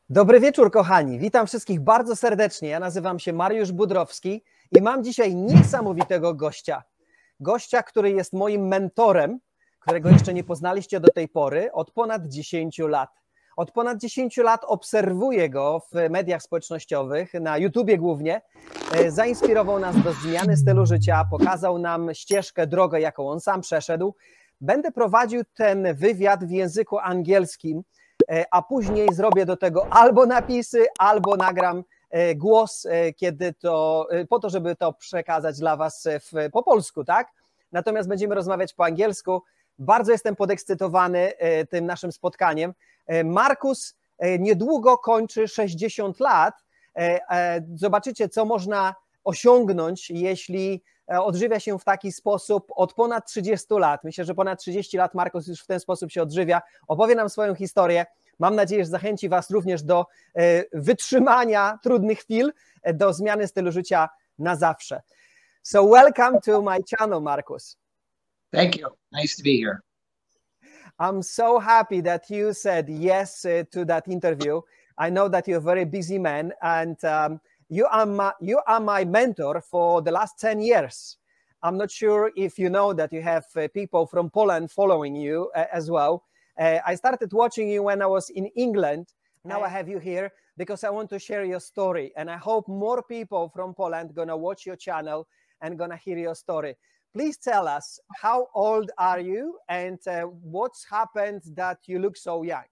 Dobry wieczór, kochani. Witam wszystkich bardzo serdecznie. Ja nazywam się Mariusz Budrowski i mam dzisiaj niesamowitego gościa. Gościa, który jest moim mentorem, którego jeszcze nie poznaliście do tej pory, od ponad 10 lat. Od ponad 10 lat obserwuję go w mediach społecznościowych, na YouTubie głównie. Zainspirował nas do zmiany stylu życia, pokazał nam ścieżkę, drogę, jaką on sam przeszedł. Będę prowadził ten wywiad w języku angielskim, a później zrobię do tego albo napisy, albo nagram głos, po to, żeby to przekazać dla was po polsku, tak? Natomiast będziemy rozmawiać po angielsku. Bardzo jestem podekscytowany tym naszym spotkaniem. Markus niedługo kończy 60 lat. Zobaczycie, co można osiągnąć, jeśli odżywia się w taki sposób od ponad 30 lat. Myślę, że ponad 30 lat Markus już w ten sposób się odżywia. Opowie nam swoją historię. Mam nadzieję, że zachęci was również do wytrzymania trudnych chwil, do zmiany stylu życia na zawsze. So welcome to my channel, Markus. Thank you. Nice to be here. I'm so happy that you said yes to that interview. I know that you're a very busy man, and you are my mentor for the last 10 years. I'm not sure if you know that you have people from Poland following you as well. I started watching you when I was in England. Now I have you here because I want to share your story, and I hope more people from Poland gonna watch your channel and gonna hear your story. Please tell us, how old are you, and what's happened that you look so young?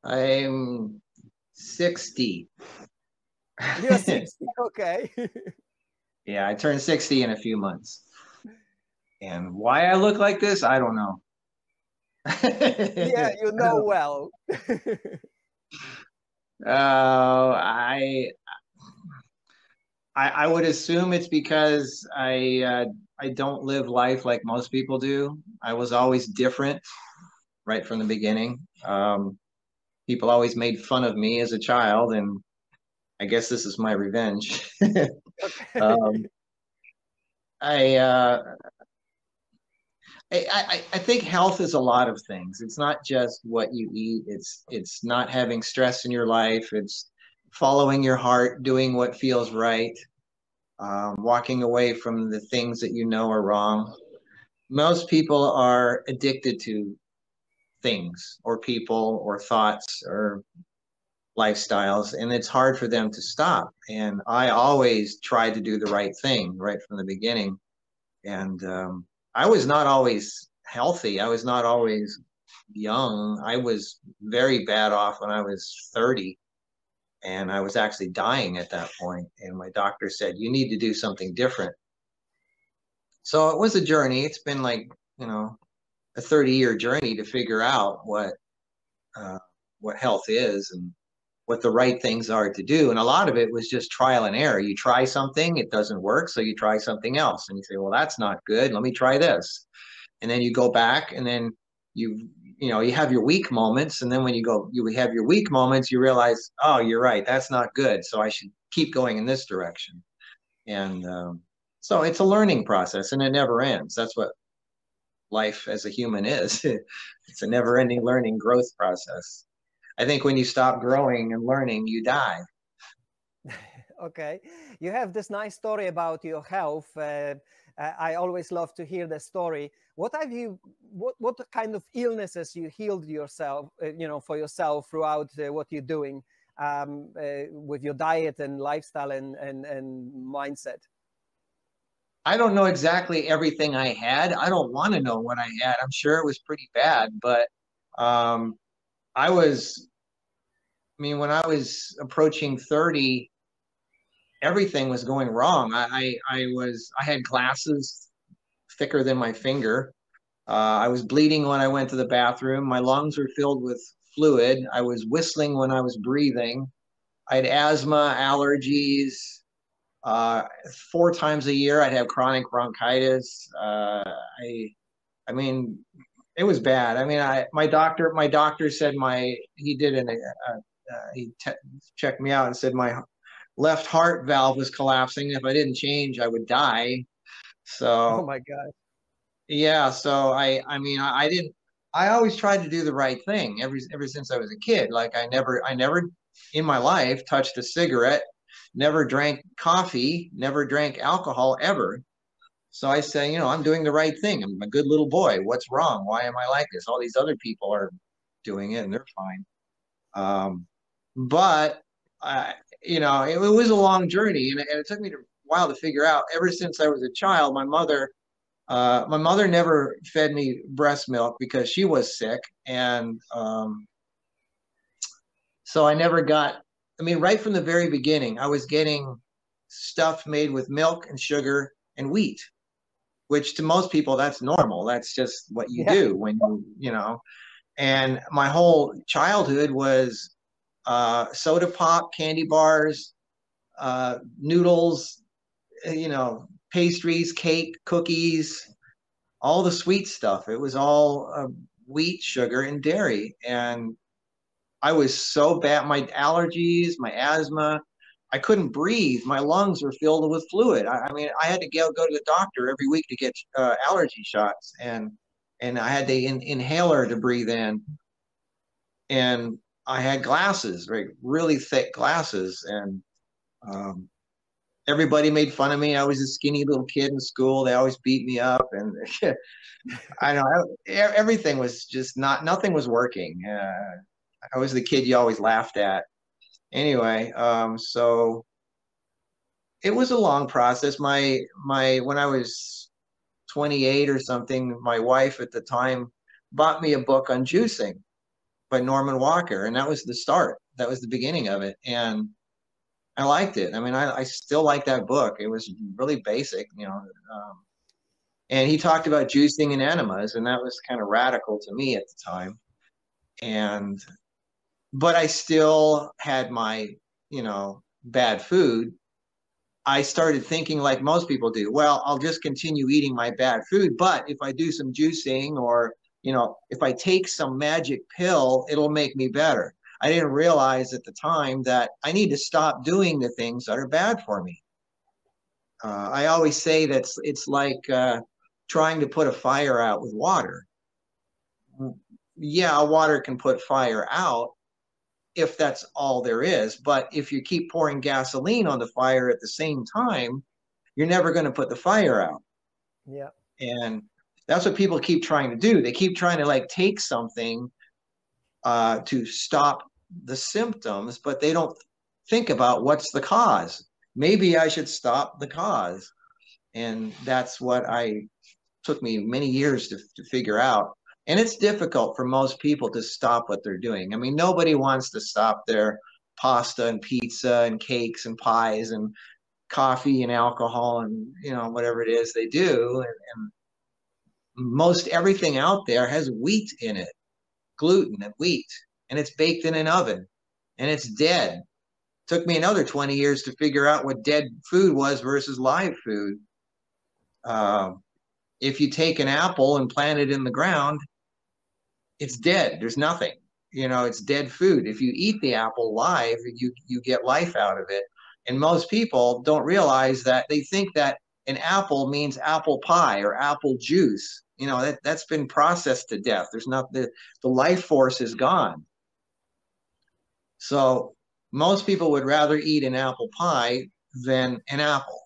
I'm 60. You're 60, okay. Yeah, I turned 60 in a few months. And why I look like this, I don't know. Yeah, you know well. I would assume it's because I don't live life like most people do. I was always different right from the beginning. People always made fun of me as a child, and I guess this is my revenge. I think health is a lot of things. It's not just what you eat. It's not having stress in your life. It's following your heart, doing what feels right, walking away from the things that you know are wrong. Most people are addicted to things or people or thoughts or lifestyles, and it's hard for them to stop. And I always tried to do the right thing right from the beginning. And I was not always healthy. I was not always young. I was very bad off when I was 30, and I was actually dying at that point. And my doctor said, you need to do something different. So it was a journey. It's been like, you know, a 30-year journey to figure out what health is and what the right things are to do. And a lot of it was just trial and error. You try something, it doesn't work, so you try something else. And you say, well, that's not good. Let me try this. And then you go back, and then you have your weak moments. And then when you have your weak moments, you realize, oh, you're right, that's not good. So I should keep going in this direction. And so it's a learning process, and it never ends. That's what life as a human is. It's a never-ending learning growth process. I think when you stop growing and learning, you die. Okay. You have this nice story about your health. I always love to hear the story. What kind of illnesses you healed yourself, for yourself throughout what you're doing with your diet and lifestyle and mindset? I don't know exactly everything I had. I don't want to know what I had. I'm sure it was pretty bad, but when I was approaching 30, everything was going wrong. I had glasses thicker than my finger. I was bleeding when I went to the bathroom. My lungs were filled with fluid. I was whistling when I was breathing. I had asthma, allergies. 4 times a year, I'd have chronic bronchitis. I mean, it was bad. I mean, my doctor said he checked me out and said my left heart valve was collapsing. If I didn't change, I would die. So, Oh my God. yeah. So I didn't. I always tried to do the right thing ever since I was a kid. Like I never in my life touched a cigarette, never drank coffee, never drank alcohol ever. So I say, I'm doing the right thing. I'm a good little boy. What's wrong? Why am I like this? All these other people are doing it and they're fine. But it was a long journey, and it took me a while to figure out. Ever since I was a child, my mother never fed me breast milk because she was sick, and so I never got. I mean, right from the very beginning, I was getting stuff made with milk and sugar and wheat, which to most people that's normal. That's just what you do when And my whole childhood was soda pop, candy bars, noodles, pastries, cake, cookies, all the sweet stuff. It was all wheat, sugar, and dairy. And I was so bad. My allergies, my asthma, I couldn't breathe. My lungs were filled with fluid. I mean, I had to go to the doctor every week to get allergy shots, and I had the inhaler to breathe in. And I had glasses, right, really thick glasses, and everybody made fun of me. I was a skinny little kid in school. They always beat me up, and I know everything was just nothing was working. I was the kid you always laughed at. Anyway, so it was a long process. When I was 28 or something, my wife at the time bought me a book on juicing by Norman Walker, and that was the start. That was the beginning of it, and I liked it. I mean, I still like that book. It was really basic, and he talked about juicing and enemas, and that was kind of radical to me at the time. But I still had my, bad food. I started thinking like most people do, well, I'll just continue eating my bad food, but if I do some juicing or, if I take some magic pill, it'll make me better. I didn't realize at the time that I need to stop doing the things that are bad for me. I always say that it's like trying to put a fire out with water. Yeah, water can put fire out if that's all there is. But if you keep pouring gasoline on the fire at the same time, you're never going to put the fire out. Yeah. And that's what people keep trying to do. They keep trying to like take something to stop the symptoms, but they don't think about what's the cause. Maybe I should stop the cause. And that's what took me many years to figure out. And it's difficult for most people to stop what they're doing. I mean, nobody wants to stop their pasta and pizza and cakes and pies and coffee and alcohol and, whatever it is they do. And most everything out there has wheat in it, gluten and wheat, and it's baked in an oven and it's dead. It took me another 20 years to figure out what dead food was versus live food. If you take an apple and plant it in the ground, it's dead. There's nothing. It's dead food. If you eat the apple live, you get life out of it. And most people don't realize that. They think that an apple means apple pie or apple juice. That's been processed to death. There's not the life force is gone. So most people would rather eat an apple pie than an apple.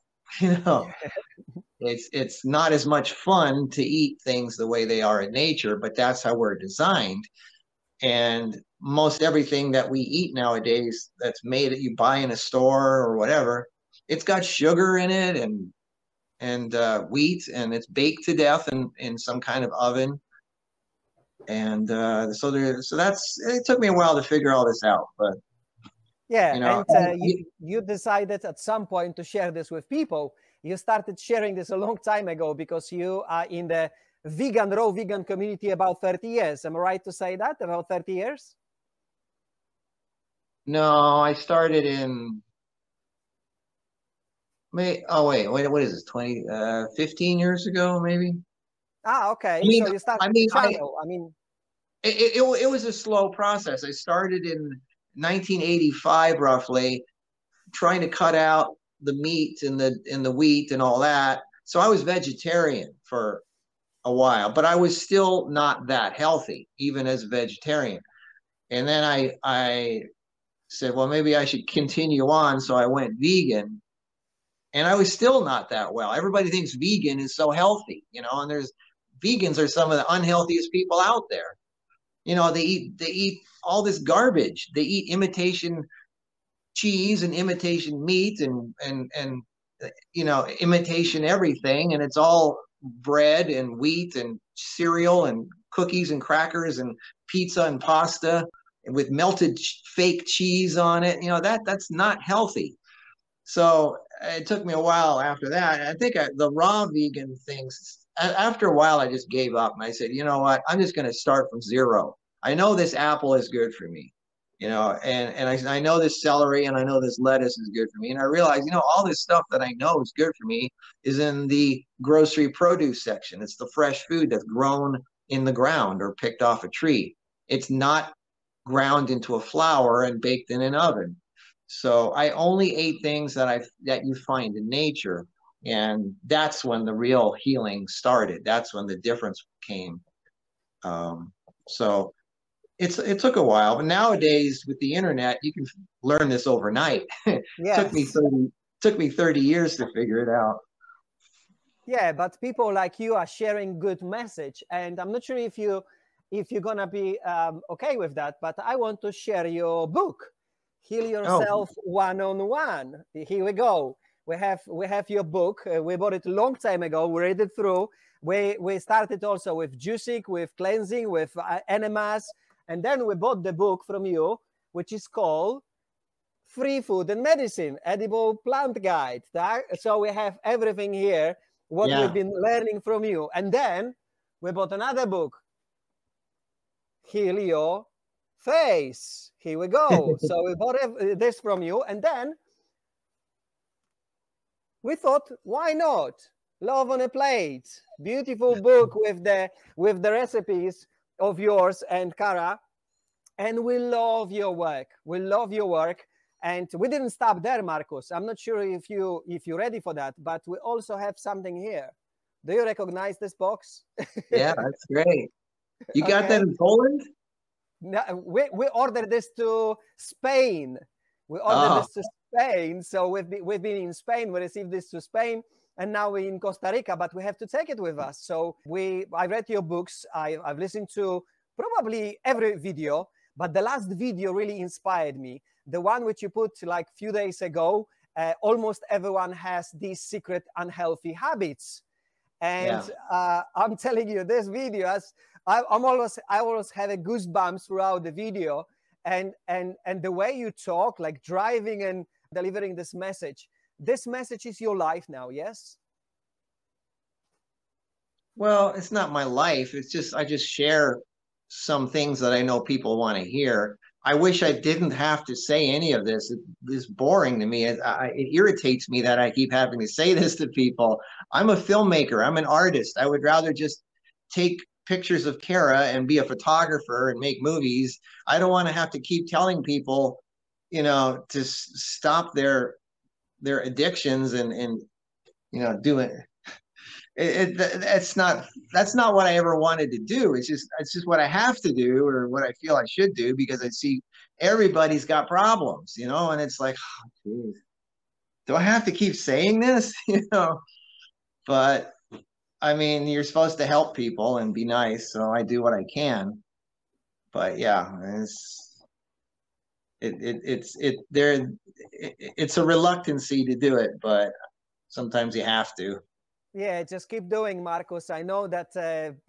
It's not as much fun to eat things the way they are in nature, but that's how we're designed. And most everything that we eat nowadays that's made that you buy in a store or whatever, it's got sugar in it and wheat, and it's baked to death in some kind of oven. And so it took me a while to figure all this out, but and you decided at some point to share this with people. You started sharing this a long time ago because you are in the vegan, raw vegan community about 30 years. Am I right to say that, about 30 years? No, I started in what is this, 15 years ago, maybe? Ah, okay. I mean, So you started I mean, the channel. I mean, it was a slow process. I started in 1985, roughly, trying to cut out the meat and the wheat and all that. So I was vegetarian for a while, but I was still not that healthy, even as a vegetarian. And then I said, well, maybe I should continue on. So I went vegan, and I was still not that well. Everybody thinks vegan is so healthy, you know, and vegans are some of the unhealthiest people out there. You know, they eat all this garbage. They eat imitation cheese and imitation meat and you know, imitation everything, and it's all bread and wheat and cereal and cookies and crackers and pizza and pasta with melted fake cheese on it. You know, that's not healthy. So it took me a while after that. I think the raw vegan things, after a while, I just gave up. And I said, you know what? I'm just going to start from zero. I know this apple is good for me, you know, and I know this celery and I know this lettuce is good for me. And I realized, you know, all this stuff that I know is good for me is in the grocery produce section. It's the fresh food that's grown in the ground or picked off a tree. It's not ground into a flour and baked in an oven. So I only ate things that you find in nature, and that's when the real healing started. That's when the difference came. So it took a while, but nowadays with the internet, you can learn this overnight. yes. Took me 30 years to figure it out. Yeah, but people like you are sharing good message, and I'm not sure if you're gonna be okay with that, but I want to share your book. Heal Yourself One-on-One. Here we go. We have your book. We bought it a long time ago. We read it through. We started also with juicing, with cleansing, with enemas, and then we bought the book from you, which is called Free Food and Medicine, Edible Plant Guide. So we have everything here, what we've been learning from you. And then we bought another book, Heal Your Face. Here we go. So we bought this from you, and then we thought, why not? Love on a Plate, beautiful book with the recipes of yours and Cara, and we love your work. We love your work, and we didn't stop there, Markus. I'm not sure if you're ready for that, but we also have something here. Do you recognize this box? Yeah, that's great. You got that in Poland? No, we ordered this to Spain. We ordered this to Spain. So we've been in Spain. We received this to Spain, and now we're in Costa Rica. But we have to take it with us. So I read your books. I've listened to probably every video, but the last video really inspired me. The one which you put like a few days ago. Almost everyone has these secret unhealthy habits, and I'm telling you, this video I always have a goosebumps throughout the video, and the way you talk, like driving and delivering this message is your life now, yes? Well, it's not my life. It's just I just share some things that I know people want to hear. I wish I didn't have to say any of this. It's boring to me. It irritates me that I keep having to say this to people. I'm a filmmaker. I'm an artist. I would rather just take pictures of Kara and be a photographer and make movies. I don't want to have to keep telling people, you know, to stop their addictions and you know, do it. That's not what I ever wanted to do. It's just what I have to do, or what I feel I should do, because I see everybody's got problems, you know, and it's like, oh, geez, do I have to keep saying this? You know, but I mean, you're supposed to help people and be nice, so I do what I can. But yeah, it's a reluctancy to do it, but sometimes you have to. Yeah, just keep doing, Markus. I know that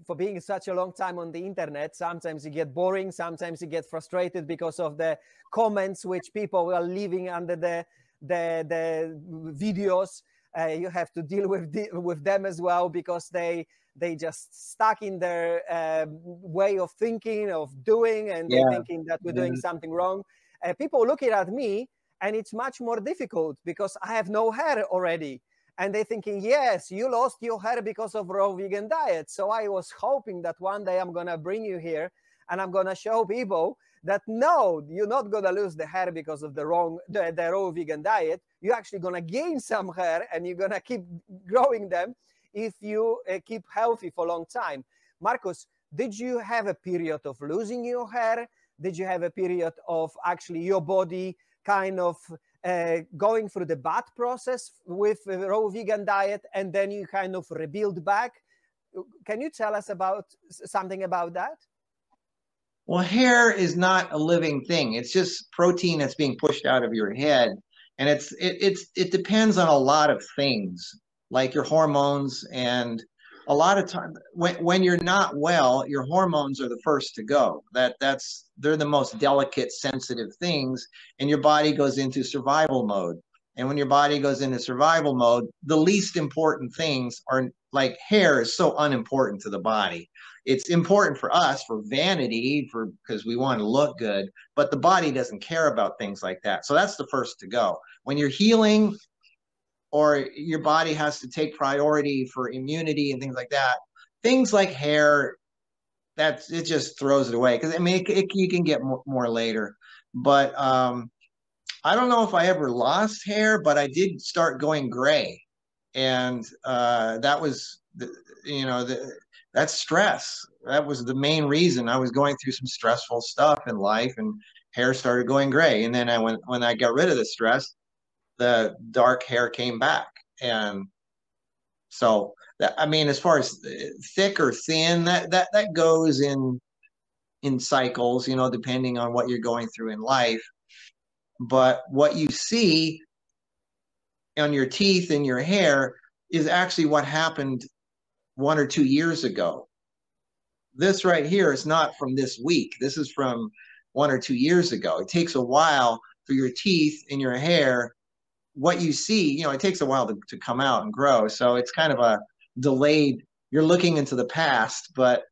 for being such a long time on the internet, sometimes you get boring, sometimes you get frustrated because of the comments which people are leaving under the videos. You have to deal with them as well, because they they just stuck in their way of thinking, of doing, and they're thinking that we're doing something wrong. People looking at me, and it's much more difficult because I have no hair already. And they're thinking, yes, you lost your hair because of raw vegan diet. So I was hoping that one day I'm going to bring you here and I'm going to show people that no, you're not going to lose the hair because of the raw vegan diet. You're actually going to gain some hair and you're going to keep growing them if you keep healthy for a long time. Markus, did you have a period of losing your hair? Did you have a period of actually your body kind of going through the bad process with raw vegan diet, and then you kind of rebuild back? Can you tell us about something about that? Well, hair is not a living thing. It's just protein that's being pushed out of your head. And it depends on a lot of things, like your hormones. And a lot of time when you're not well, your hormones are the first to go. They're the most delicate, sensitive things, and your body goes into survival mode. And when your body goes into survival mode, the least important things are, like, hair is so unimportant to the body. It's important for us for vanity, because we want to look good, but the body doesn't care about things like that. So that's the first to go. When you're healing, or your body has to take priority for immunity and things like that, things like hair, it just throws it away. Because I mean, you can get more later. But I don't know if I ever lost hair, but I did start going gray, and that was that's stress. That was the main reason. I was going through some stressful stuff in life, and hair started going gray. And then when I got rid of the stress, the dark hair came back. And so I mean, as far as thick or thin, that goes in cycles, depending on what you're going through in life. But what you see on your teeth and your hair is actually what happened 1 or 2 years ago. This right here is not from this week. This is from 1 or 2 years ago. It takes a while for your teeth and your hair. What you see, it takes a while to come out and grow. So it's kind of a delayed, you're looking into the past, but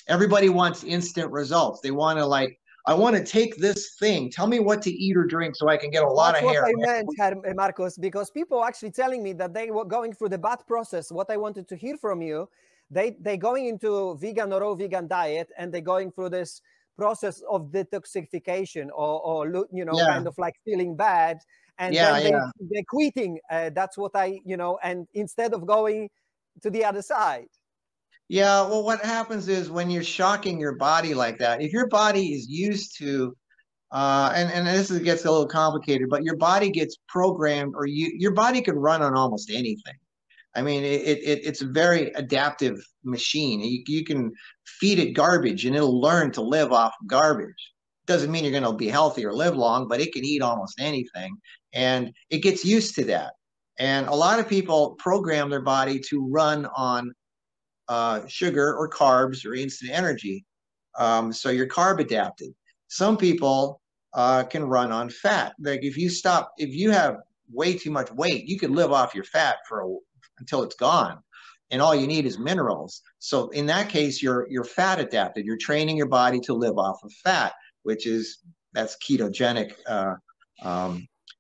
everybody wants instant results. They want to, I want to take this thing. Tell me what to eat or drink so I can get a lot of hair. That's what I meant, Markus, because people actually telling me that they were going through the bad process. What I wanted to hear from you, they're going into vegan or raw vegan diet, and they're going through this process of detoxification or kind of like feeling bad. And then they're quitting. That's what and instead of going to the other side. Yeah, well, what happens is when you're shocking your body like that, if your body is used to, and this gets a little complicated, but your body gets programmed, or your body can run on almost anything. I mean, it's a very adaptive machine. You can feed it garbage and it'll learn to live off of garbage. Doesn't mean you're going to be healthy or live long, but it can eat almost anything, and it gets used to that. And a lot of people program their body to run on sugar or carbs or instant energy. So you're carb adapted. Some people can run on fat. Like if you have way too much weight, you could live off your fat until it's gone, and all you need is minerals. So in that case, you're fat adapted. You're training your body to live off of fat, that's ketogenic.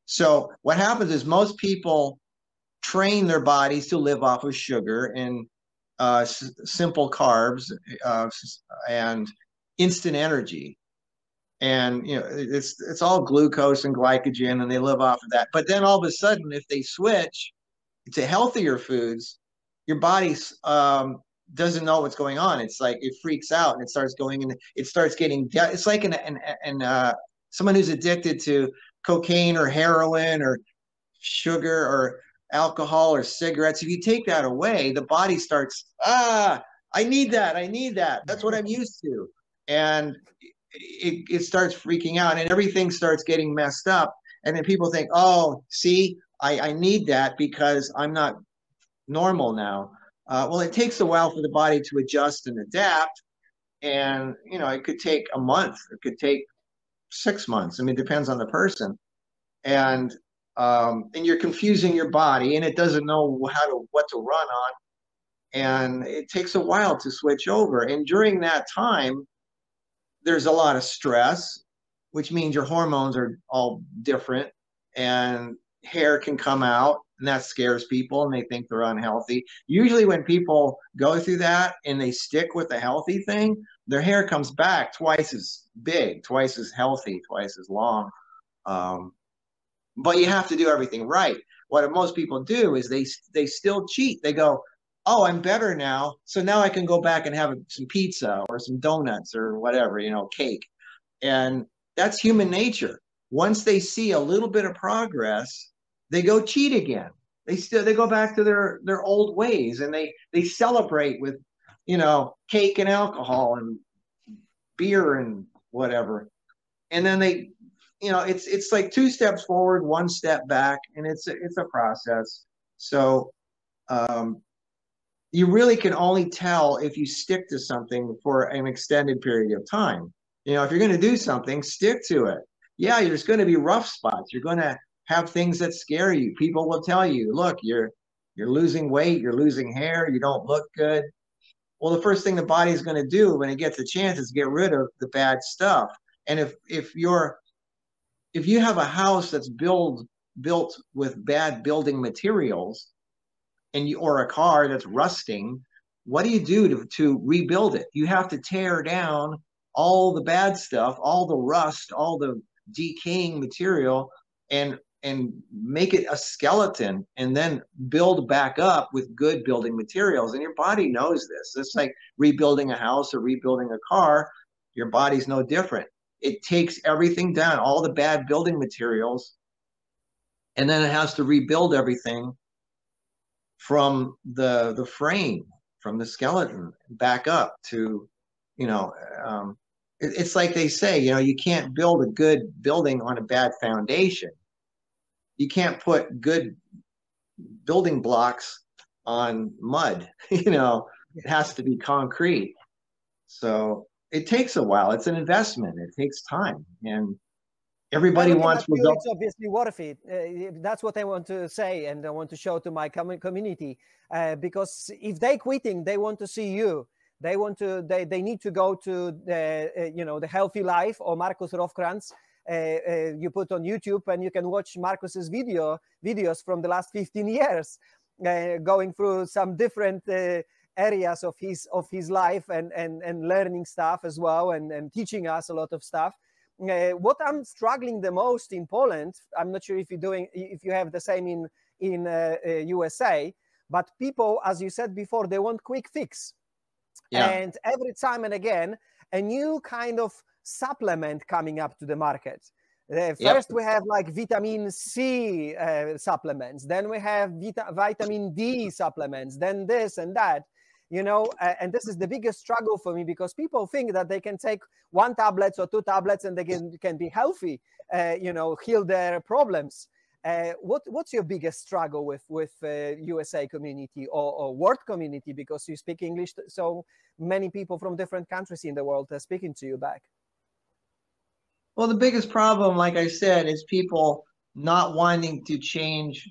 So what happens is most people train their bodies to live off of sugar and simple carbs and instant energy, and it's all glucose and glycogen, and they live off of that. But then all of a sudden, if they switch to healthier foods, your body doesn't know what's going on. It's like it freaks out and it starts going in. It starts getting. It's like someone who's addicted to cocaine or heroin or sugar or alcohol or cigarettes. If you take that away, the body starts, I need that. That's what I'm used to. And it starts freaking out, and everything starts getting messed up. And then people think, oh, see, I need that because I'm not normal now. Well, it takes a while for the body to adjust and adapt. And, it could take a month. It could take 6 months. I mean, it depends on the person. And you're confusing your body, and it doesn't know what to run on. and it takes a while to switch over. And during that time, there's a lot of stress, which means your hormones are all different, and hair can come out, and that scares people, and they think they're unhealthy. Usually when people go through that and they stick with the healthy thing, their hair comes back twice as big, twice as healthy, twice as long. But you have to do everything right. What most people do is they still cheat. They go, oh, I'm better now, so now I can go back and have some pizza or some donuts or whatever, you know, cake. And that's human nature. Once they see a little bit of progress, they go cheat again. They go back to their old ways, and they celebrate with, you know, cake and alcohol and beer and whatever. And then they, you know, it's like 2 steps forward, 1 step back, and it's a process. So you really can only tell if you stick to something for an extended period of time. You know, if you're going to do something, stick to it. Yeah, there's going to be rough spots. You're going to have things that scare you. People will tell you, look, you're losing weight, you're losing hair, you don't look good. Well, the first thing the body is going to do when it gets a chance is get rid of the bad stuff. And if you have a house that's built with bad building materials, or a car that's rusting, what do you do to rebuild it? You have to tear down all the bad stuff, all the rust, all the decaying material, and make it a skeleton, and then build back up with good building materials. And your body knows this. It's like rebuilding a house or rebuilding a car. Your body's no different. It takes everything down, all the bad building materials, and then it has to rebuild everything from the frame, from the skeleton, back up to, you know, it's like they say, you know, you can't build a good building on a bad foundation. You can't put good building blocks on mud. You know, it has to be concrete. So it takes a while. It's an investment. It takes time, and everybody wants results. It's obviously worth it. That's what I want to say, and I want to show to my community, because if they quitting, they want to see you. They want to. They need to go to the you know, the Healthy Life or Markus Rothkrantz. You put on YouTube, and you can watch Markus's videos from the last 15 years, going through some different areas of his life, and learning stuff as well, and teaching us a lot of stuff. What I'm struggling the most in Poland, I'm not sure if you have the same in USA, but people, as you said before, they want quick fix. Yeah. And every time and again, a new kind of supplement coming up to the market. First, we have like vitamin C supplements, then we have vitamin D supplements, then this and that. You know, and this is the biggest struggle for me, because people think that they can take 1 tablet or 2 tablets and they can be healthy, you know, heal their problems. What's your biggest struggle with USA community or world community, because you speak English, so many people from different countries in the world are speaking to you back? Well, the biggest problem, like I said, is people not wanting to change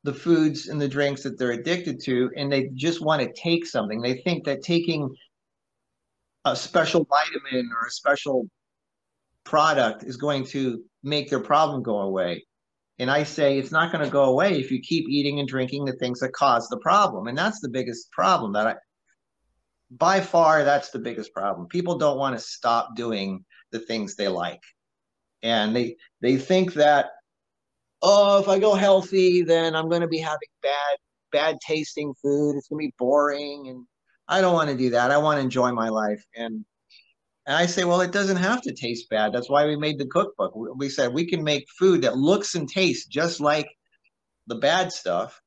the foods and the drinks that they're addicted to, and they just want to take something. They think that taking a special vitamin or a special product is going to make their problem go away. And I say it's not going to go away if you keep eating and drinking the things that cause the problem. And that's the biggest problem by far, that's the biggest problem. People don't want to stop doing the things they like. And they think that, oh, if I go healthy, then I'm going to be having bad tasting food. It's going to be boring. And I don't want to do that. I want to enjoy my life. And I say, well, it doesn't have to taste bad. That's why we made the cookbook. We said we can make food that looks and tastes just like the bad stuff,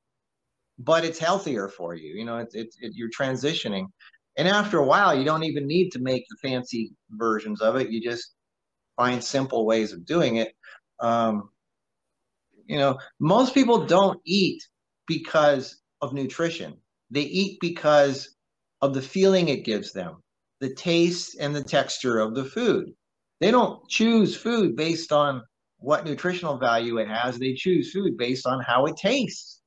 but it's healthier for you. You know, you're transitioning. And after a while, you don't even need to make the fancy versions of it. You just find simple ways of doing it. You know, most people don't eat because of nutrition. They eat because of the feeling it gives them, the taste and the texture of the food. They don't choose food based on what nutritional value it has. They choose food based on how it tastes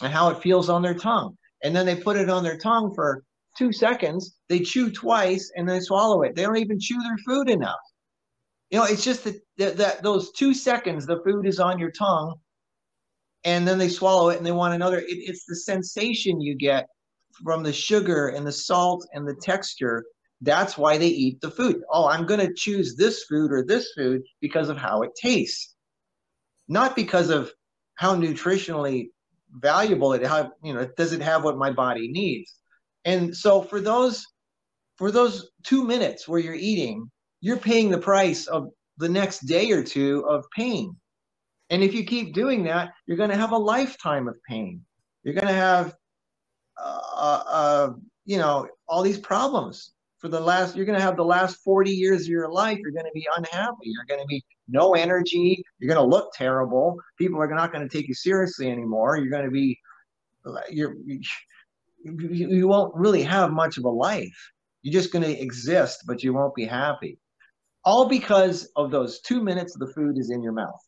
and how it feels on their tongue. and then they put it on their tongue for 2 seconds, they chew twice, and they swallow it. They don't even chew their food enough. You know, it's just that those 2 seconds, the food is on your tongue, and then they swallow it and they want another. It's the sensation you get from the sugar and the salt and the texture. That's why they eat the food. Oh, I'm going to choose this food or this food because of how it tastes, not because of how nutritionally valuable it, how, you know, does it have what my body needs. And so for those 2 minutes where you're eating, you're paying the price of the next day or two of pain. And if you keep doing that, you're going to have a lifetime of pain. You're going to have, you know, all these problems for you're going to have the last 40 years of your life. You're going to be unhappy. You're going to be no energy. You're going to look terrible. People are not going to take you seriously anymore. You're going to be, you won't really have much of a life. You're just going to exist, but you won't be happy. All because of those 2 minutes the food is in your mouth.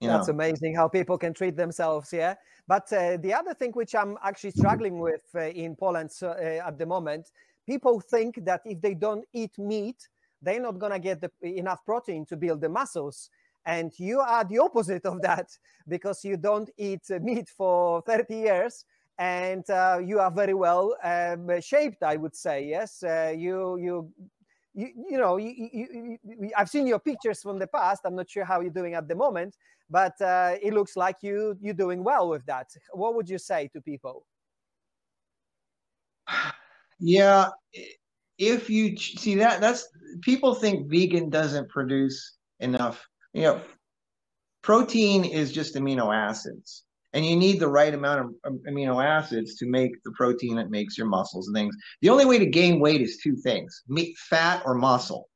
That's amazing how people can treat themselves, yeah? But the other thing which I'm actually struggling with in Poland at the moment, people think that if they don't eat meat, they're not going to get enough protein to build the muscles. And you are the opposite of that, because you don't eat meat for 30 years and you are very well shaped, I would say, yes? I've seen your pictures from the past. I'm not sure how you're doing at the moment, but it looks like you're doing well with that. What would you say to people? Yeah, if you see that's people think vegan doesn't produce enough. You know, protein is just amino acids, and you need the right amount of amino acids to make the protein that makes your muscles and things. The only way to gain weight is 2 things: meat, fat, or muscle.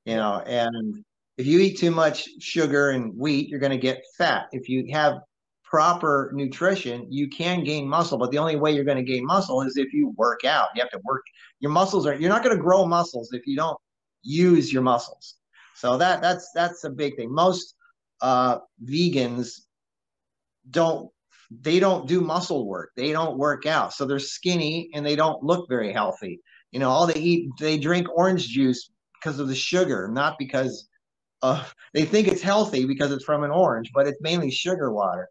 You know, and if you eat too much sugar and wheat, you're going to get fat. If you have proper nutrition, you can gain muscle, but the only way you're going to gain muscle is if you work out. You have to work. Your muscles you're not going to grow muscles if you don't use your muscles. So that's a big thing. Most vegans don't do muscle work. They don't work out. So they're skinny and they don't look very healthy. You know, all they drink orange juice because of the sugar, not because they think it's healthy because it's from an orange, but it's mainly sugar water.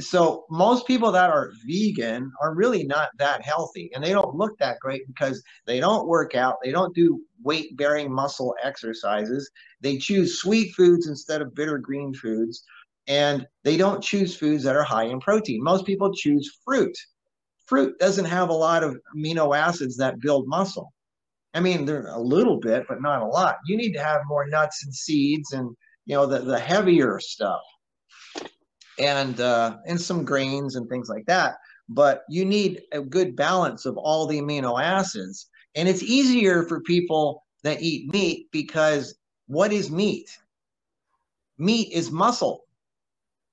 So most people that are vegan are really not that healthy, and they don't look that great because they don't work out. They don't do weight-bearing muscle exercises. They choose sweet foods instead of bitter green foods, and they don't choose foods that are high in protein. Most people choose fruit. Fruit doesn't have a lot of amino acids that build muscle. I mean, they're a little bit, but not a lot. You need to have more nuts and seeds and, you know, the heavier stuff. And some grains and things like that. But you need a good balance of all the amino acids. And it's easier for people that eat meat because what is meat? Meat is muscle.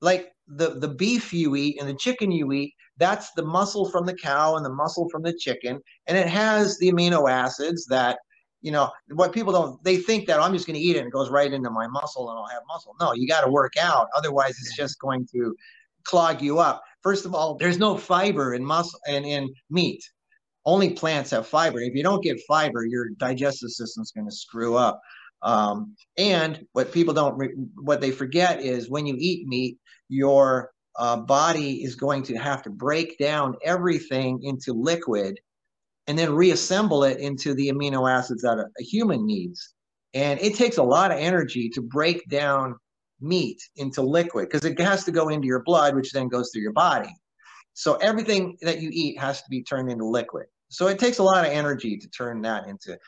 Like the beef you eat and the chicken you eat, that's the muscle from the cow and the muscle from the chicken. And it has the amino acids that, you know, what people don't, they think that I'm just going to eat it and it goes right into my muscle and I'll have muscle. No, you got to work out. Otherwise, it's just going to clog you up. First of all, there's no fiber in muscle and in meat. Only plants have fiber. If you don't get fiber, your digestive system is going to screw up. And what they forget is when you eat meat, your body is going to have to break down everything into liquid and then reassemble it into the amino acids that a human needs. And it takes a lot of energy to break down meat into liquid because it has to go into your blood, which then goes through your body. So everything that you eat has to be turned into liquid. So it takes a lot of energy to turn that into,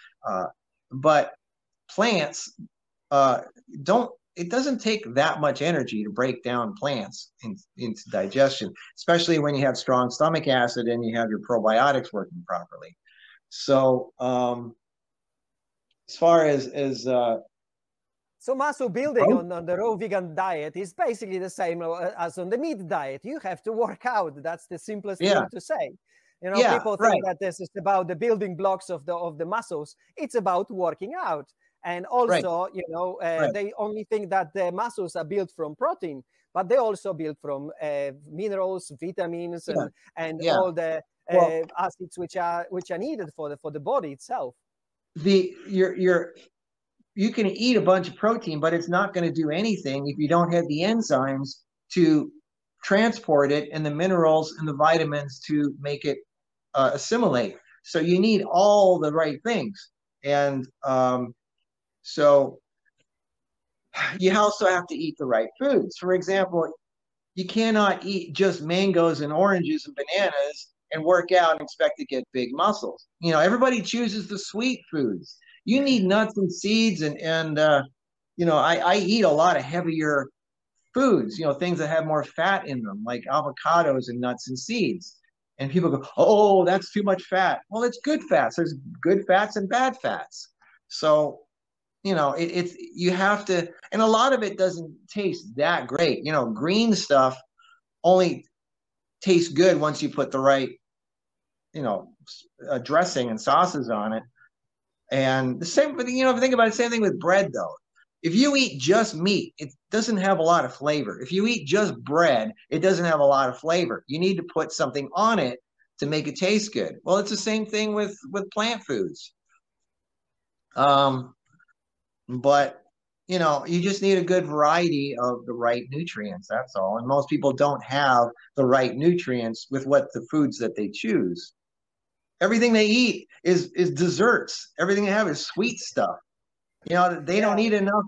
but plants it doesn't take that much energy to break down plants into digestion, especially when you have strong stomach acid and you have your probiotics working properly. So as far as so muscle building on the raw vegan diet is basically the same as on the meat diet. You have to work out. That's the simplest thing to say. You know, people think that this is about the building blocks of the muscles. It's about working out. And also, you know, they only think that the muscles are built from protein, but they also built from minerals, vitamins, and all the acids which are needed for the body itself. You can eat a bunch of protein, but it's not going to do anything if you don't have the enzymes to transport it and the minerals and the vitamins to make it assimilate. So you need all the right things. And so you also have to eat the right foods. For example, you cannot eat just mangoes and oranges and bananas and work out and expect to get big muscles. You know, everybody chooses the sweet foods. You need nuts and seeds and you know, I eat a lot of heavier foods, you know, things that have more fat in them, like avocados and nuts and seeds. And people go, oh, that's too much fat. Well, it's good fats. There's good fats and bad fats. So, you know, you have to, and a lot of it doesn't taste that great. You know, green stuff only tastes good once you put the right, you know, dressing and sauces on it. And the same, you know, if you think about it, same thing with bread, though. If you eat just meat, it doesn't have a lot of flavor. If you eat just bread, it doesn't have a lot of flavor. You need to put something on it to make it taste good. Well, it's the same thing with plant foods. But, you know, you just need a good variety of the right nutrients. That's all. And most people don't have the right nutrients with the foods that they choose. Everything they eat is desserts. Everything they have is sweet stuff. You know, they don't eat enough.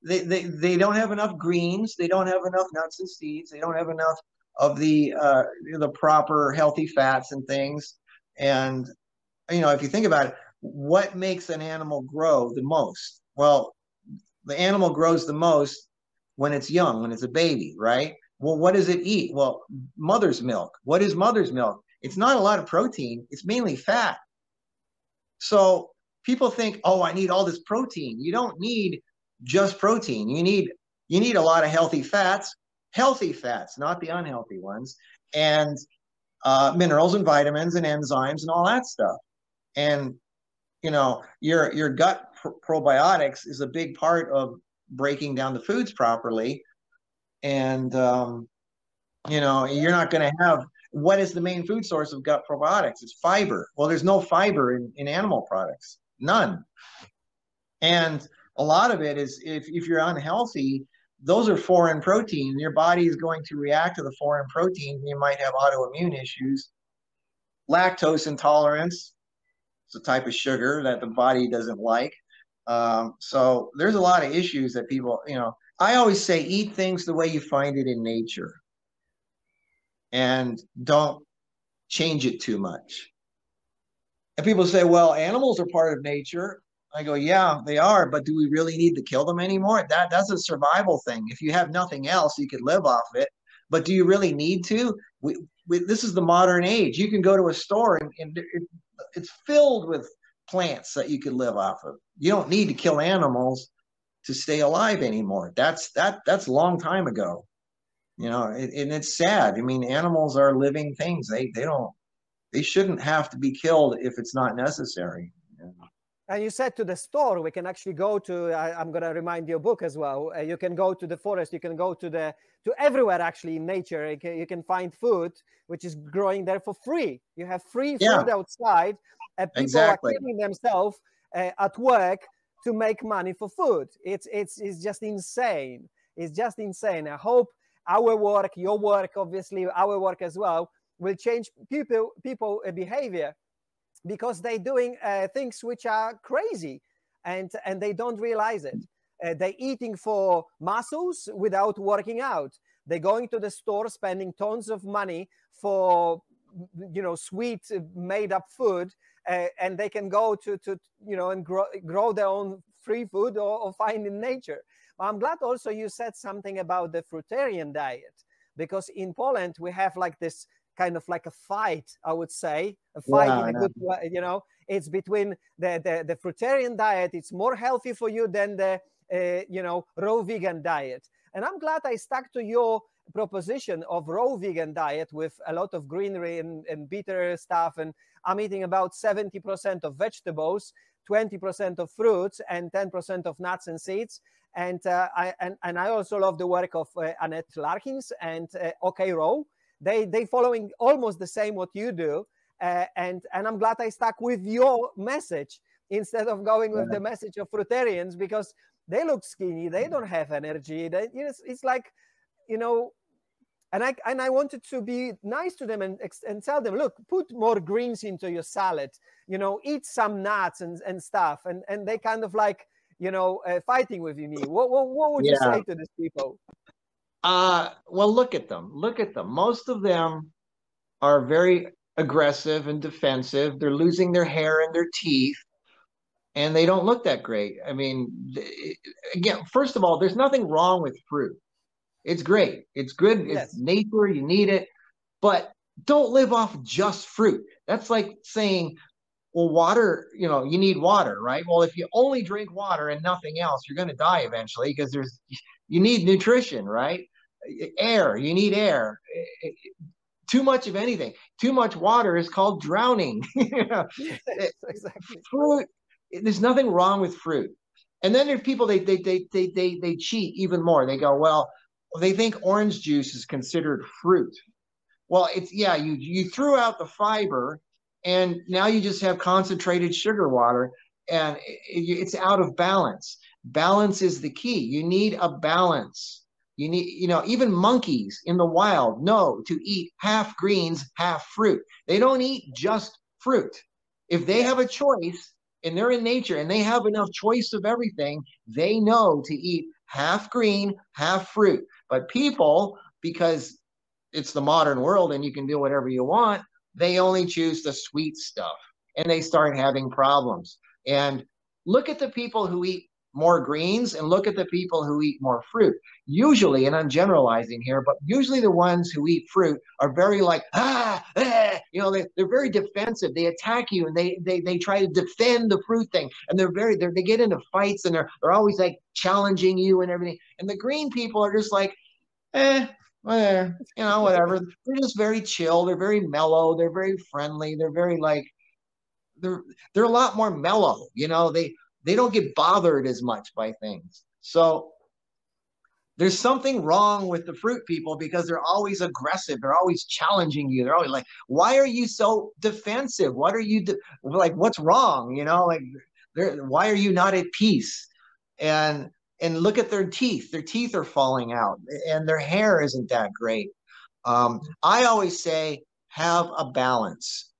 They don't have enough greens. They don't have enough nuts and seeds. They don't have enough of the proper healthy fats and things. And, you know, if you think about it, what makes an animal grow the most? Well, the animal grows the most when it's young, when it's a baby, right? Well, what does it eat? Well, mother's milk. What is mother's milk? It's not a lot of protein. It's mainly fat. So people think, oh, I need all this protein. You don't need just protein. You need a lot of healthy fats, not the unhealthy ones, and minerals and vitamins and enzymes and all that stuff. And, you know, your gut probiotics is a big part of breaking down the foods properly. And, you know, you're not going to have, what is the main food source of gut probiotics? It's fiber. Well, there's no fiber in animal products, none. And a lot of it is if you're unhealthy, those are foreign proteins. Your body is going to react to the foreign protein. You might have autoimmune issues. Lactose intolerance, it's a type of sugar that the body doesn't like. So there's a lot of issues that people, you know, I always say eat things the way you find it in nature and don't change it too much. And people say, well, animals are part of nature. I go, yeah, they are, but do we really need to kill them anymore? That's a survival thing. If you have nothing else, you could live off it. But do you really need to? This is the modern age. You can go to a store and it's filled with plants that you could live off of. You don't need to kill animals to stay alive anymore. That's a long time ago. You know, and it's sad. I mean, animals are living things. They shouldn't have to be killed if it's not necessary. And you said to the store, we can actually go to, I'm going to remind your book as well. You can go to the forest. You can go to everywhere actually in nature. You can find food, which is growing there for free. You have free food outside. People are killing themselves at work to make money for food. It's just insane. It's just insane. I hope our work, your work, obviously our work as well, will change people behavior, because they're doing things which are crazy and they don't realize it. They're eating for muscles without working out. They're going to the store, spending tons of money for, you know, sweet made up food, and they can go to you know, and grow their own free food or find in nature. I'm glad also you said something about the fruitarian diet, because in Poland we have like this kind of like a fight, I would say, a fight in a good way, you know, it's between the fruitarian diet. It's more healthy for you than the, you know, raw vegan diet. And I'm glad I stuck to your proposition of raw vegan diet with a lot of greenery and bitter stuff, and I'm eating about 70% of vegetables, 20% of fruits, and 10% of nuts and seeds. And I also love the work of Annette Larkins and OK Rowe. They following almost the same what you do, and I'm glad I stuck with your message instead of going with the message of fruitarians, because they look skinny, they don't have energy. It's like, you know, and I wanted to be nice to them and tell them, look, put more greens into your salad, you know, eat some nuts and stuff, and they kind of like, you know, fighting with me. What would you say to these people? Well, look at them. Look at them. Most of them are very aggressive and defensive. They're losing their hair and their teeth, and they don't look that great. I mean, again, first of all, there's nothing wrong with fruit. It's great. It's good. It's nature. You need it. But don't live off just fruit. That's like saying, well, water, you know, you need water, right? Well, if you only drink water and nothing else, you're going to die eventually, because you need nutrition, right? Air, you need air. Too much of anything. Too much water is called drowning. Yes, exactly. Fruit, there's nothing wrong with fruit. And then there's people, they cheat even more. They go, well, they think orange juice is considered fruit. Well, it's, yeah, you threw out the fiber, and now you just have concentrated sugar water, and it's out of balance. Balance is the key. You need a balance. You need, you know, even monkeys in the wild know to eat half greens, half fruit. They don't eat just fruit. If they have a choice and they're in nature and they have enough choice of everything, they know to eat half green, half fruit. But people, because it's the modern world and you can do whatever you want, they only choose the sweet stuff, and they start having problems. And look at the people who eat more greens and look at the people who eat more fruit. Usually, and I'm generalizing here, but usually the ones who eat fruit are very like, you know, they're very defensive. They attack you, and they try to defend the fruit thing. And they get into fights, and they're always like challenging you and everything. And the green people are just like, whatever, you know, whatever. They're just very chill. They're very mellow. They're very friendly. They're very like, they're a lot more mellow. You know, they don't get bothered as much by things. So there's something wrong with the fruit people, because they're always aggressive. They're always challenging you. They're always like, why are you so defensive? What are you like? What's wrong? You know, like, why are you not at peace? And look at their teeth. Their teeth are falling out, and their hair isn't that great. I always say, have a balance.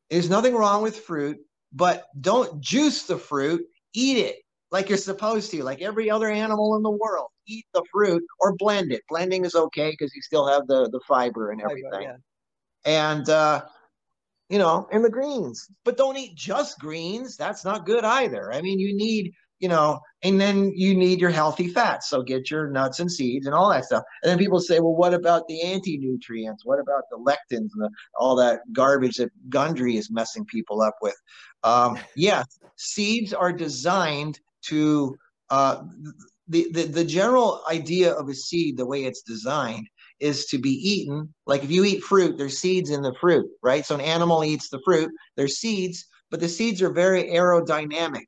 There's nothing wrong with fruit, but don't juice the fruit. Eat it like you're supposed to, like every other animal in the world. Eat the fruit or blend it. Blending is okay because you still have the fiber and everything. And, you know, and the greens. But don't eat just greens. That's not good either. I mean, you need, you know, and then you need your healthy fats. So get your nuts and seeds and all that stuff. And then people say, well, what about the anti-nutrients? What about the lectins and all that garbage that Gundry is messing people up with? Yeah, seeds are designed to, the general idea of a seed, the way it's designed, is to be eaten. Like if you eat fruit, there's seeds in the fruit, right? So an animal eats the fruit, there's seeds, but the seeds are very aerodynamic,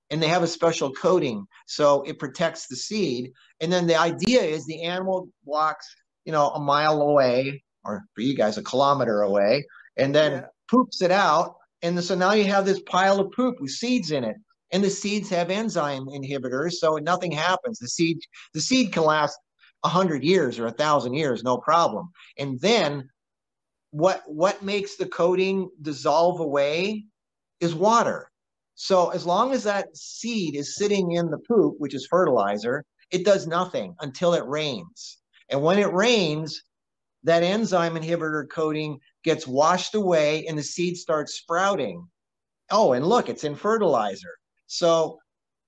and they have a special coating, so it protects the seed. And then the idea is the animal walks, you know, a mile away, or for you guys, a kilometer away, and then poops it out. And so now you have this pile of poop with seeds in it. And the seeds have enzyme inhibitors, so nothing happens. The seed can last 100 years or 1,000 years, no problem. And then what makes the coating dissolve away is water. So as long as that seed is sitting in the poop, which is fertilizer, it does nothing until it rains. And when it rains, that enzyme inhibitor coating gets washed away and the seed starts sprouting. Oh, and look, it's in fertilizer. So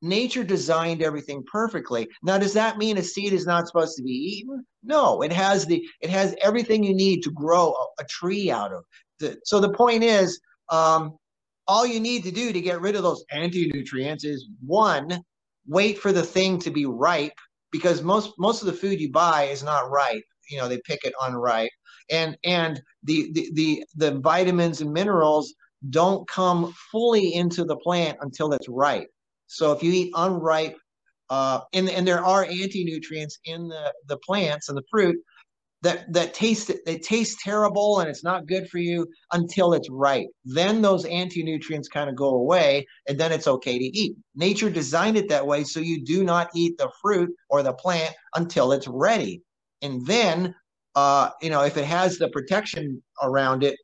nature designed everything perfectly. Now, does that mean a seed is not supposed to be eaten? No, it has everything you need to grow a tree out of. So the point is, all you need to do to get rid of those anti-nutrients is, one, wait for the thing to be ripe because most of the food you buy is not ripe. You know, they pick it unripe, and the vitamins and minerals don't come fully into the plant until it's ripe. So if you eat unripe, and there are anti-nutrients in the plants and the fruit that taste terrible and it's not good for you until it's ripe. Then those anti-nutrients kind of go away, and then it's okay to eat. Nature designed it that way, so you do not eat the fruit or the plant until it's ready. And then, you know, if it has the protection around it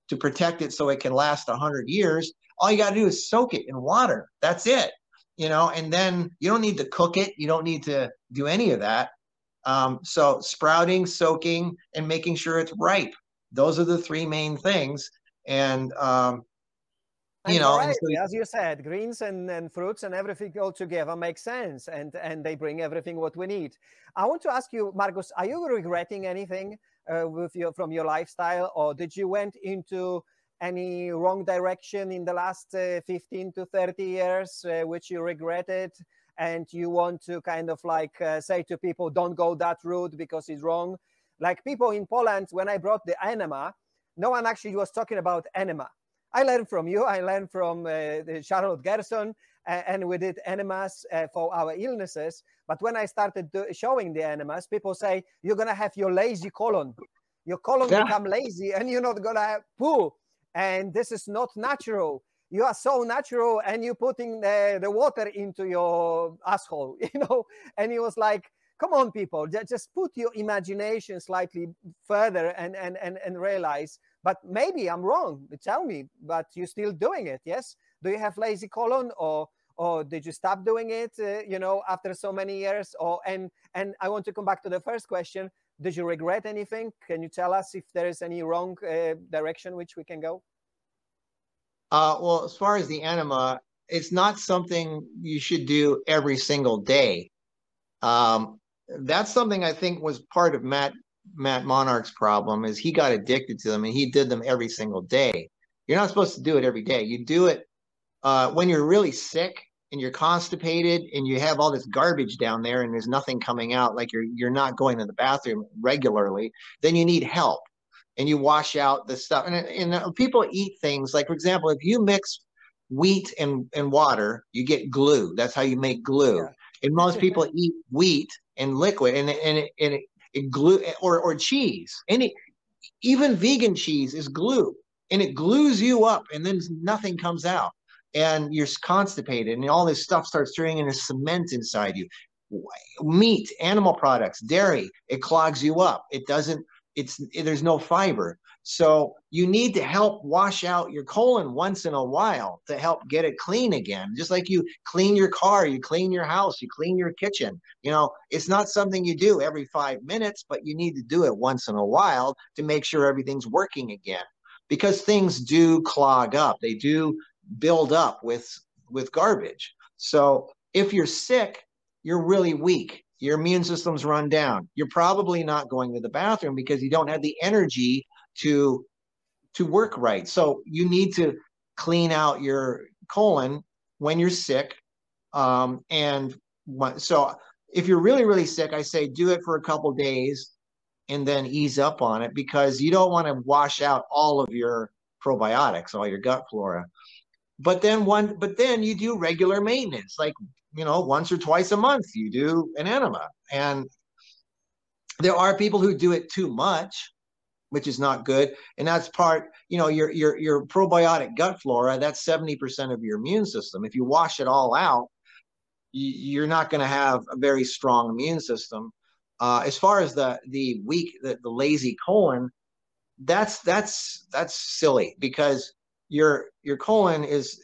to protect it so it can last 100 years, all you got to do is soak it in water. That's it. You know, and then you don't need to cook it. You don't need to do any of that. So sprouting, soaking, and making sure it's ripe. Those are the three main things. And, you know, right, as you said, greens and fruits and everything all together makes sense. And they bring everything what we need. I want to ask you, Markus, are you regretting anything from your lifestyle, or did you went into any wrong direction in the last 15 to 30 years, which you regretted? And you want to kind of like say to people, don't go that route because it's wrong. Like people in Poland, when I brought the enema, no one actually was talking about enema. I learned from you, I learned from Charlotte Gerson, and we did enemas for our illnesses. But when I started showing the enemas, people say, you're going to have your lazy colon. Your colon become lazy and you're not going to poo. And this is not natural. You are so natural, and you're putting the water into your asshole, you know? And he was like, come on, people, just put your imagination slightly further and realize, but maybe I'm wrong, tell me, but you're still doing it, yes? Do you have lazy colon, or did you stop doing it, you know, after so many years? And I want to come back to the first question. Did you regret anything? Can you tell us if there is any wrong direction which we can go? Well, as far as the enema, it's not something you should do every single day. That's something I think was part of Matt Monarch's problem, is he got addicted to them and he did them every single day. You're not supposed to do it every day. You do it when you're really sick and you're constipated and you have all this garbage down there and there's nothing coming out, like you're not going to the bathroom regularly, then you need help. And you wash out the stuff. And people eat things like, for example, if you mix wheat and water, you get glue. That's how you make glue. Yeah. And most people eat wheat and liquid and it glue, or cheese. Even vegan cheese is glue, and it glues you up, and then nothing comes out, and you're constipated, and all this stuff starts turning into cement inside you. Meat, animal products, dairy, it clogs you up. There's no fiber. So you need to help wash out your colon once in a while to help get it clean again. Just like you clean your car, you clean your house, you clean your kitchen. You know, it's not something you do every 5 minutes, but you need to do it once in a while to make sure everything's working again. Because things do clog up. They do build up with garbage. So if you're sick, you're really weak. Your immune system's run down. You're probably not going to the bathroom because you don't have the energy to work right. So you need to clean out your colon when you're sick. So if you're really, really sick, I say do it for a couple days and then ease up on it, because you don't want to wash out all of your probiotics, all your gut flora. But then you do regular maintenance, like, you know, once or twice a month you do an enema. And there are people who do it too much, which is not good. And that's part, you know, your probiotic gut flora, that's 70% of your immune system. If you wash it all out, you're not going to have a very strong immune system. As far as the lazy colon, that's silly, because your colon is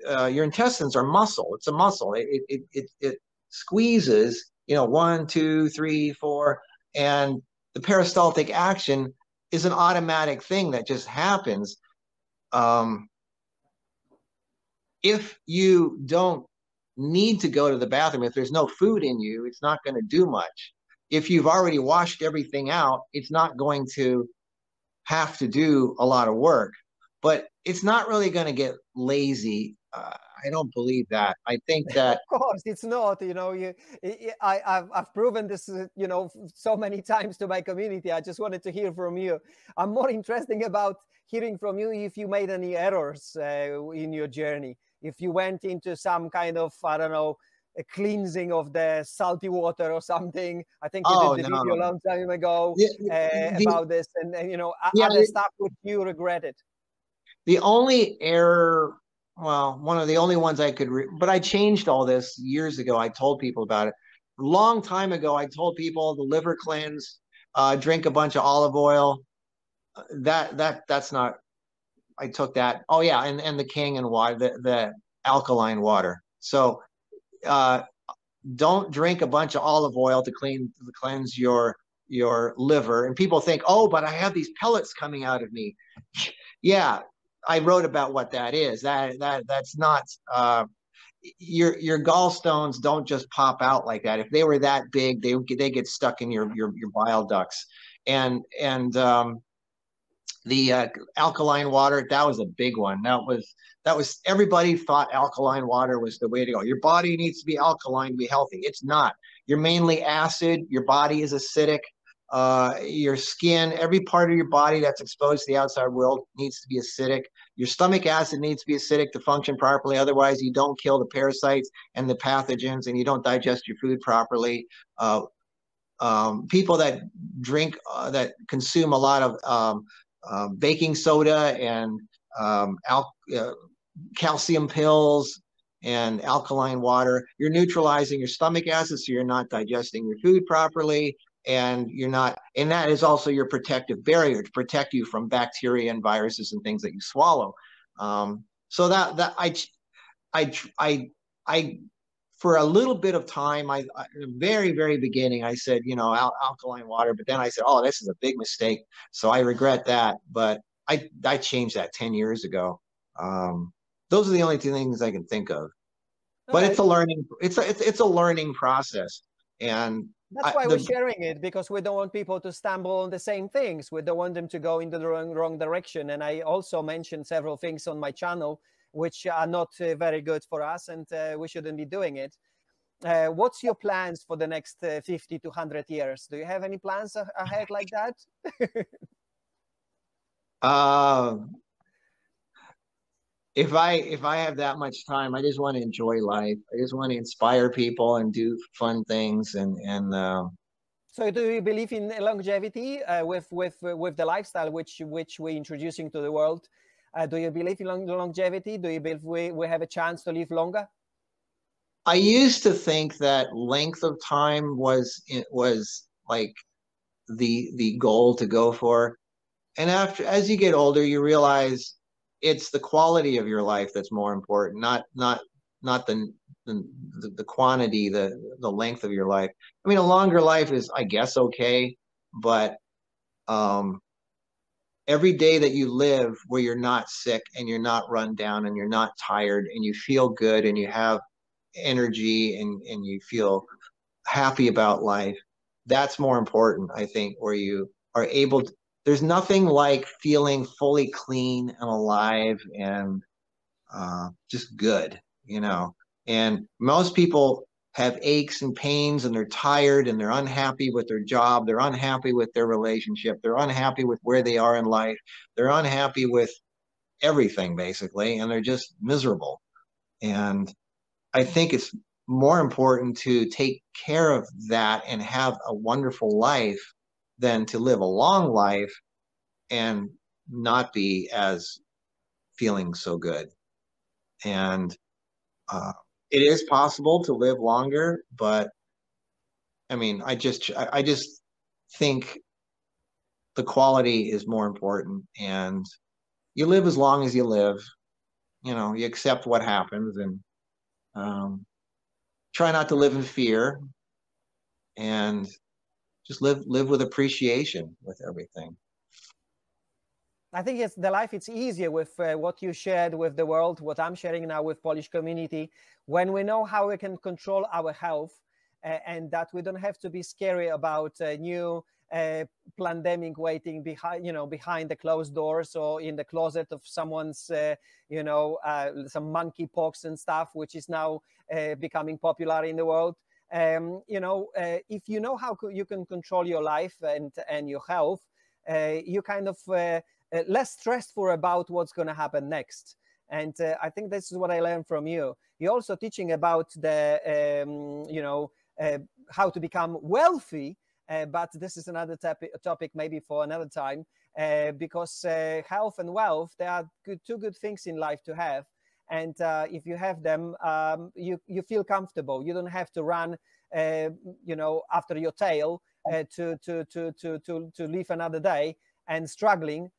your intestines are muscle. It's a muscle. It squeezes, you know, 1, 2, 3, 4, and the peristaltic action is an automatic thing that just happens. If you don't need to go to the bathroom, if there's no food in you, it's not going to do much. If you've already washed everything out, it's not going to have to do a lot of work. But it's not really going to get lazy. I don't believe that. I think that of course it's not. You know, I've proven this, you know, so many times to my community. I just wanted to hear from you. I'm more interested about hearing from you if you made any errors in your journey. If you went into some kind of, I don't know, a cleansing of the salty water or something. I think you did the video a long time ago about this, and you know, other stuff which you regretted. The only error, well, one of the only ones I could, but I changed all this years ago. I told people about it. A long time ago, I told people the liver cleanse, drink a bunch of olive oil. That's not, I took that. Oh yeah, and the king and water, the alkaline water. So don't drink a bunch of olive oil to cleanse your liver. And people think, oh, but I have these pellets coming out of me. Yeah, I wrote about what that is. That's not your gallstones don't just pop out like that. If they were that big, they get stuck in your bile ducts. And the alkaline water, that was a big one. That was everybody thought alkaline water was the way to go. Your body needs to be alkaline to be healthy. It's not. You're mainly acid. Your body is acidic. Your skin, every part of your body that's exposed to the outside world needs to be acidic. Your stomach acid needs to be acidic to function properly. Otherwise, you don't kill the parasites and the pathogens, and you don't digest your food properly. People that drink, that consume a lot of baking soda and calcium pills and alkaline water, you're neutralizing your stomach acid, so you're not digesting your food properly. And you're not, and that is also your protective barrier to protect you from bacteria and viruses and things that you swallow. So that I for a little bit of time, very beginning, I said, you know, alkaline water, but then I said, oh, this is a big mistake. So I regret that, but I changed that 10 years ago. Those are the only two things I can think of. Okay. But it's a learning, it's a learning process. And that's why we're sharing it, because we don't want people to stumble on the same things. We don't want them to go into the wrong direction. And I also mentioned several things on my channel which are not very good for us, and we shouldn't be doing it. What's your plans for the next 50 to 100 years? Do you have any plans ahead like that? If I have that much time, I just want to enjoy life. I just want to inspire people and do fun things. And so, do you believe in longevity with the lifestyle which we're introducing to the world? Do you believe in longevity? Do you believe we have a chance to live longer? I used to think that length of time was like the goal to go for, and as you get older, you realize it's the quality of your life that's more important, not the quantity, the length of your life. I mean, a longer life is, I guess, okay, but every day that you live where you're not sick and you're not run down and you're not tired and you feel good and you have energy and you feel happy about life, that's more important, I think, where you are able to. There's nothing like feeling fully clean and alive and just good, you know. And most people have aches and pains and they're tired and they're unhappy with their job. They're unhappy with their relationship. They're unhappy with where they are in life. They're unhappy with everything, basically, and they're just miserable. And I think it's more important to take care of that and have a wonderful life than to live a long life and not be as feeling so good. And it is possible to live longer, but I mean, I just think the quality is more important, and you live as long as you live. You know, you accept what happens and try not to live in fear, and just live with appreciation with everything. I think it's the life. It's easier with what you shared with the world, what I'm sharing now with Polish community, when we know how we can control our health and that we don't have to be scary about new pandemic waiting behind, behind the closed doors or in the closet of someone's, some monkeypox and stuff, which is now becoming popular in the world. If you know how you can control your life and your health, you kind of less stressful about what's going to happen next. And I think this is what I learned from you. You're also teaching about the, how to become wealthy, but this is another topic maybe for another time, because health and wealth, they are two good things in life to have. And if you have them, you feel comfortable. You don't have to run, after your tail to live another day and struggling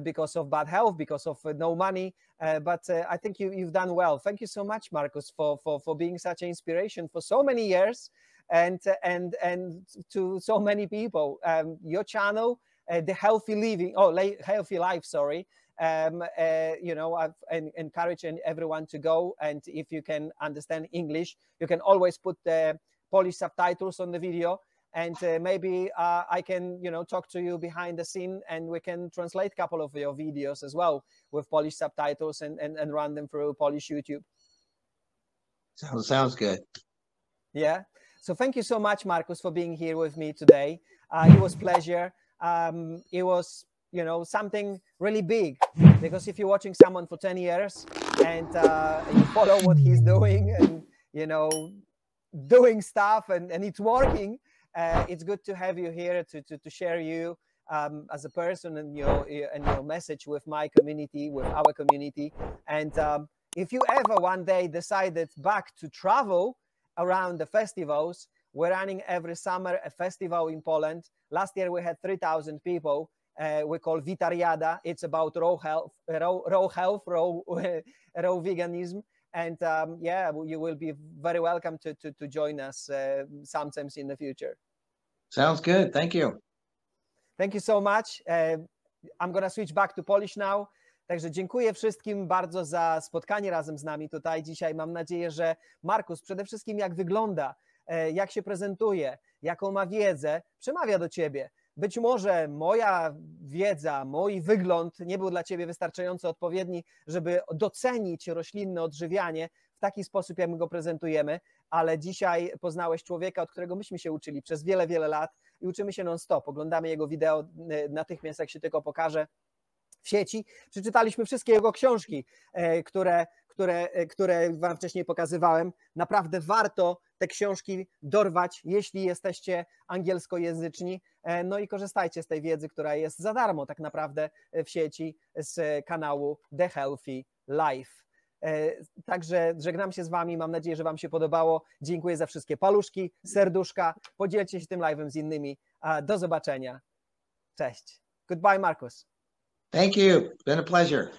because of bad health, because of no money. But I think you've done well. Thank you so much, Markus, for being such an inspiration for so many years and to so many people. Your channel, the healthy living, healthy life, sorry. I've encouraged everyone to go, and if you can understand English, you can always put the Polish subtitles on the video, and maybe I can talk to you behind the scene, and we can translate a couple of your videos as well with Polish subtitles and run them through Polish YouTube. Sounds good. Yeah, so thank you so much, Markus, for being here with me today. It was a pleasure. It was something really big, because if you're watching someone for 10 years and you follow what he's doing and, doing stuff and it's working, it's good to have you here to share you as a person and your message with my community, with our community. And if you ever one day decided back to travel around the festivals, we're running every summer a festival in Poland. Last year we had 3,000 people. We call Witariada. It's about raw veganism. And you will be very welcome to join us sometimes in the future. Sounds good. Thank you. Thank you so much. I'm gonna switch back to Polish now. Także dziękuję wszystkim bardzo za spotkanie razem z nami tutaj dzisiaj. Mam nadzieję, że Markus przede wszystkim jak wygląda, jak się prezentuje, jaką ma wiedzę, przemawia do ciebie. Być może moja wiedza, mój wygląd nie był dla ciebie wystarczająco odpowiedni, żeby docenić roślinne odżywianie w taki sposób, jak my go prezentujemy, ale dzisiaj poznałeś człowieka, od którego myśmy się uczyli przez wiele, wiele lat i uczymy się non-stop. Oglądamy jego wideo natychmiast, jak się tylko pokaże w sieci. Przeczytaliśmy wszystkie jego książki, które wam wcześniej pokazywałem. Naprawdę warto te książki dorwać, jeśli jesteście angielskojęzyczni. No i korzystajcie z tej wiedzy, która jest za darmo tak naprawdę w sieci z kanału The Healthy Life. Także żegnam się z wami. Mam nadzieję, że wam się podobało. Dziękuję za wszystkie paluszki, serduszka. Podzielcie się tym live'em z innymi. Do zobaczenia. Cześć. Goodbye, Markus. Thank you. It's been a pleasure.